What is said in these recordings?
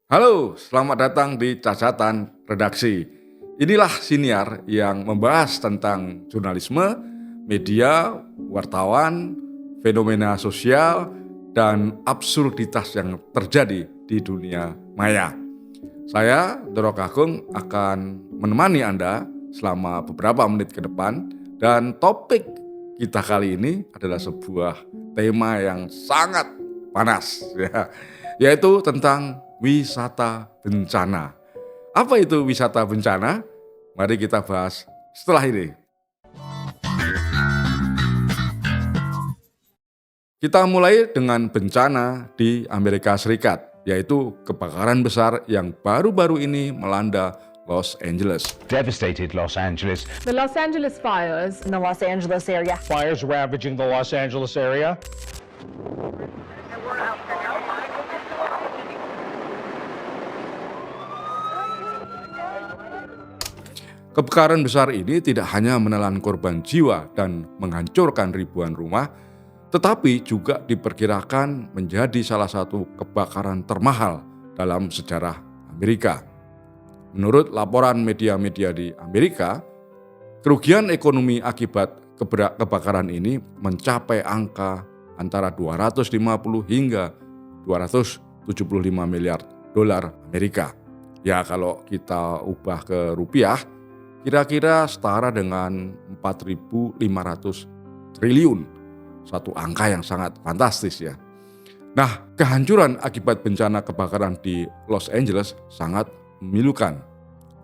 Halo, selamat datang di Cacatan Redaksi. Inilah siniar yang membahas tentang jurnalisme, media, wartawan, fenomena sosial, dan absurditas yang terjadi di dunia maya. Saya, Doro Kakung, akan menemani Anda selama beberapa menit ke depan, dan topik kita kali ini adalah sebuah tema yang sangat panas, yaitu tentang wisata bencana. Apa itu wisata bencana? Mari kita bahas setelah ini. Kita mulai dengan bencana di Amerika Serikat, yaitu kebakaran besar yang baru-baru ini melanda Los Angeles. Devastated Los Angeles. The Los Angeles fires in the Los Angeles area. Fires ravaging the Los Angeles area. Kebakaran besar ini tidak hanya menelan korban jiwa dan menghancurkan ribuan rumah, tetapi juga diperkirakan menjadi salah satu kebakaran termahal dalam sejarah Amerika. Menurut laporan media-media di Amerika, kerugian ekonomi akibat kebakaran ini mencapai angka antara 250 hingga 275 miliar dolar Amerika. Ya, kalau kita ubah ke rupiah, kira-kira setara dengan 4.500 triliun. Satu angka yang sangat fantastis ya. Nah, kehancuran akibat bencana kebakaran di Los Angeles sangat memilukan.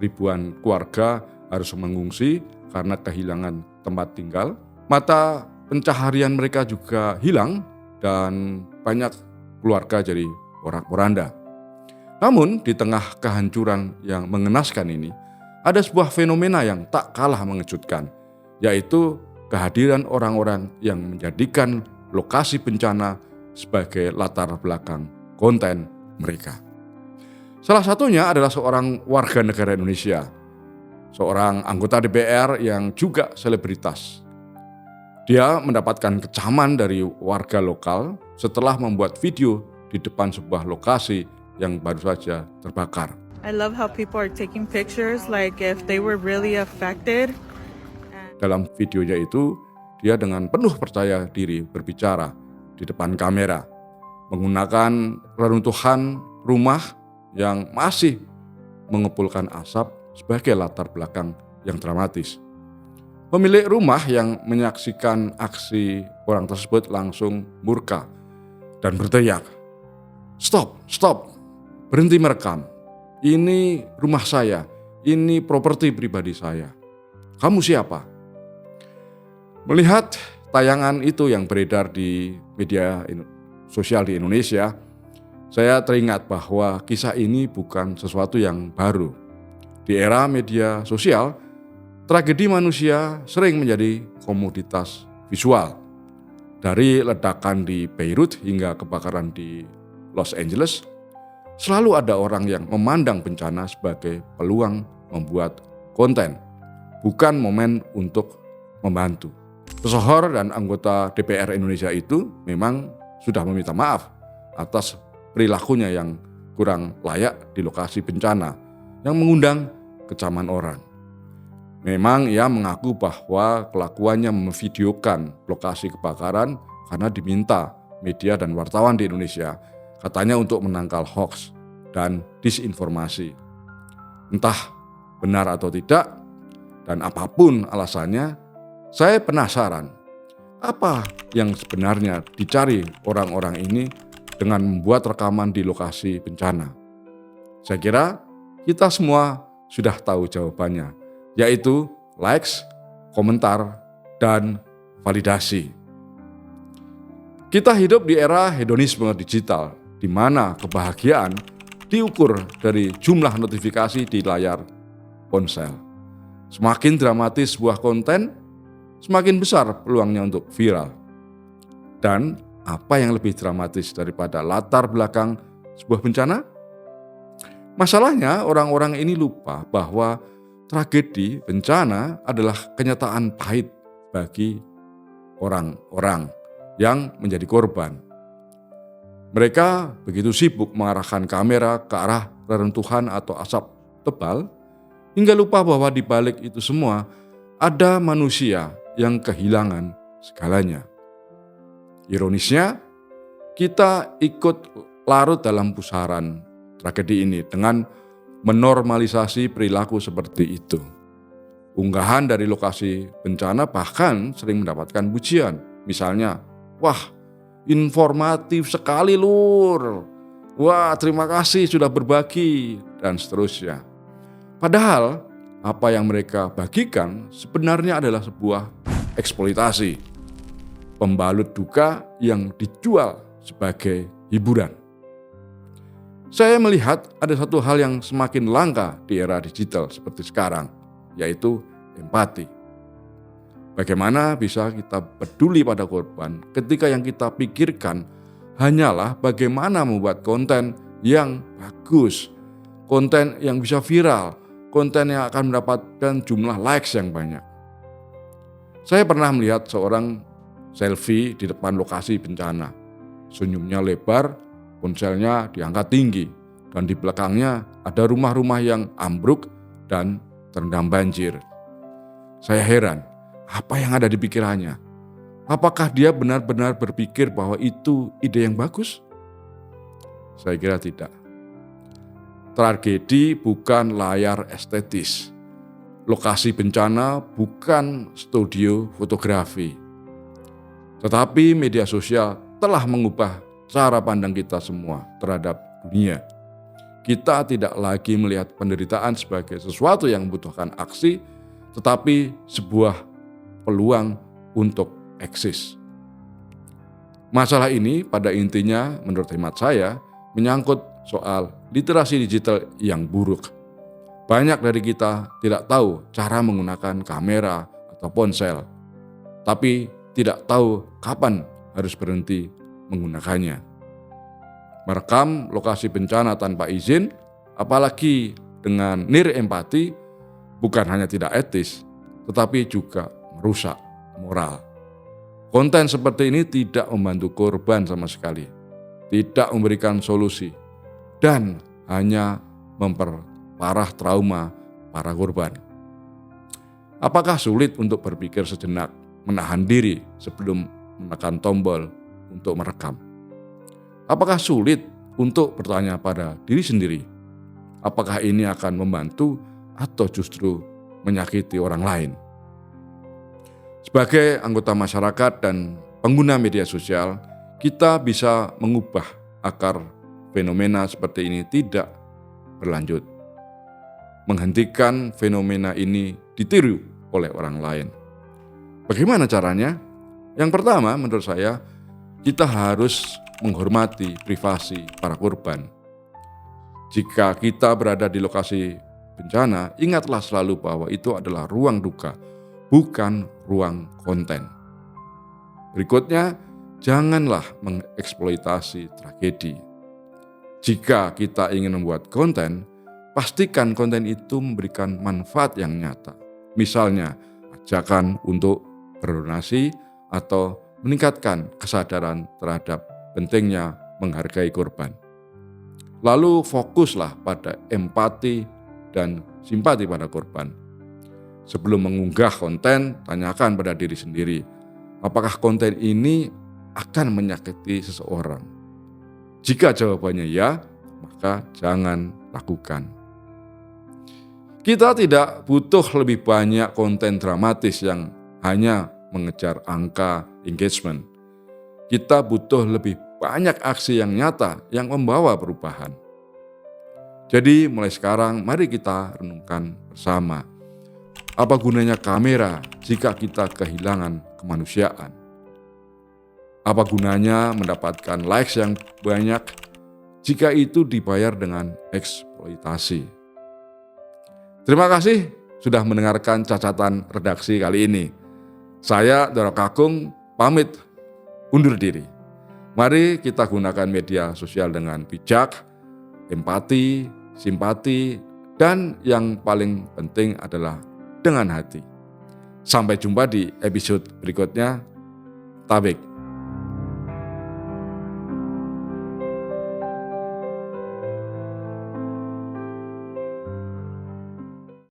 Ribuan keluarga harus mengungsi karena kehilangan tempat tinggal. Mata pencaharian mereka juga hilang dan banyak keluarga jadi porak-poranda. Namun di tengah kehancuran yang mengenaskan ini, ada sebuah fenomena yang tak kalah mengejutkan, yaitu kehadiran orang-orang yang menjadikan lokasi bencana sebagai latar belakang konten mereka. Salah satunya adalah seorang warga negara Indonesia, seorang anggota DPR yang juga selebritas. Dia mendapatkan kecaman dari warga lokal setelah membuat video di depan sebuah lokasi yang baru saja terbakar. I love how people are taking pictures like if they were really affected. Dalam videonya itu, dia dengan penuh percaya diri berbicara di depan kamera, menggunakan reruntuhan rumah yang masih mengepulkan asap sebagai latar belakang yang dramatis. Pemilik rumah yang menyaksikan aksi orang tersebut langsung murka dan berteriak, "Stop, stop, berhenti merekam. Ini rumah saya, ini properti pribadi saya. Kamu siapa?" Melihat tayangan itu yang beredar di media sosial di Indonesia, saya teringat bahwa kisah ini bukan sesuatu yang baru. Di era media sosial, tragedi manusia sering menjadi komoditas visual. Dari ledakan di Beirut hingga kebakaran di Los Angeles, selalu ada orang yang memandang bencana sebagai peluang membuat konten, bukan momen untuk membantu. Pesohor dan anggota DPR Indonesia itu memang sudah meminta maaf atas perilakunya yang kurang layak di lokasi bencana yang mengundang kecaman orang. Memang ia mengaku bahwa kelakuannya memvideokan lokasi kebakaran karena diminta media dan wartawan di Indonesia, katanya untuk menangkal hoax dan disinformasi. Entah benar atau tidak, dan apapun alasannya, saya penasaran apa yang sebenarnya dicari orang-orang ini dengan membuat rekaman di lokasi bencana. Saya kira kita semua sudah tahu jawabannya, yaitu likes, komentar, dan validasi. Kita hidup di era hedonisme digital, di mana kebahagiaan diukur dari jumlah notifikasi di layar ponsel. Semakin dramatis sebuah konten, semakin besar peluangnya untuk viral. Dan apa yang lebih dramatis daripada latar belakang sebuah bencana? Masalahnya orang-orang ini lupa bahwa tragedi bencana adalah kenyataan pahit bagi orang-orang yang menjadi korban. Mereka begitu sibuk mengarahkan kamera ke arah reruntuhan atau asap tebal, hingga lupa bahwa di balik itu semua ada manusia yang kehilangan segalanya. Ironisnya, kita ikut larut dalam pusaran tragedi ini dengan menormalisasi perilaku seperti itu. Unggahan dari lokasi bencana bahkan sering mendapatkan pujian. Misalnya, "Wah, informatif sekali lur. Wah, terima kasih sudah berbagi," dan seterusnya. Padahal apa yang mereka bagikan sebenarnya adalah sebuah eksploitasi, pembalut duka yang dijual sebagai hiburan. Saya melihat ada satu hal yang semakin langka di era digital seperti sekarang, yaitu empati. Bagaimana bisa kita peduli pada korban ketika yang kita pikirkan hanyalah bagaimana membuat konten yang bagus, konten yang bisa viral, konten yang akan mendapatkan jumlah likes yang banyak. Saya pernah melihat seorang selfie di depan lokasi bencana. Senyumnya lebar, ponselnya diangkat tinggi, dan di belakangnya ada rumah-rumah yang ambruk dan terendam banjir. Saya heran, apa yang ada di pikirannya? Apakah dia benar-benar berpikir bahwa itu ide yang bagus? Saya kira tidak. Tragedi bukan layar estetis. Lokasi bencana bukan studio fotografi. Tetapi media sosial telah mengubah cara pandang kita semua terhadap dunia. Kita tidak lagi melihat penderitaan sebagai sesuatu yang membutuhkan aksi, tetapi sebuah peluang untuk eksis. Masalah ini pada intinya menurut hemat saya menyangkut soal literasi digital yang buruk. Banyak dari kita tidak tahu cara menggunakan kamera atau ponsel, tapi tidak tahu kapan harus berhenti menggunakannya. Merekam lokasi bencana tanpa izin, apalagi dengan nirempati, bukan hanya tidak etis, tetapi juga merusak moral. Konten seperti ini tidak membantu korban sama sekali, tidak memberikan solusi, dan hanya memperparah trauma para korban. Apakah sulit untuk berpikir sejenak, menahan diri sebelum menekan tombol untuk merekam? Apakah sulit untuk bertanya pada diri sendiri, apakah ini akan membantu atau justru menyakiti orang lain? Sebagai anggota masyarakat dan pengguna media sosial, kita bisa mengubah agar fenomena seperti ini tidak berlanjut. Menghentikan fenomena ini ditiru oleh orang lain. Bagaimana caranya? Yang pertama, menurut saya, kita harus menghormati privasi para korban. Jika kita berada di lokasi bencana, ingatlah selalu bahwa itu adalah ruang duka, bukan ruang konten. Berikutnya, janganlah mengeksploitasi tragedi. Jika kita ingin membuat konten, pastikan konten itu memberikan manfaat yang nyata. Misalnya, ajakan untuk berdonasi atau meningkatkan kesadaran terhadap pentingnya menghargai korban. Lalu fokuslah pada empati dan simpati pada korban. Sebelum mengunggah konten, tanyakan pada diri sendiri, apakah konten ini akan menyakiti seseorang? Jika jawabannya ya, maka jangan lakukan. Kita tidak butuh lebih banyak konten dramatis yang hanya mengejar angka engagement. Kita butuh lebih banyak aksi yang nyata yang membawa perubahan. Jadi mulai sekarang mari kita renungkan bersama. Apa gunanya kamera jika kita kehilangan kemanusiaan? Apa gunanya mendapatkan likes yang banyak jika itu dibayar dengan eksploitasi? Terima kasih sudah mendengarkan cacatan redaksi kali ini. Saya, Doro Kakung, pamit undur diri. Mari kita gunakan media sosial dengan bijak, empati, simpati, dan yang paling penting adalah dengan hati. Sampai jumpa di episode berikutnya. Tabik.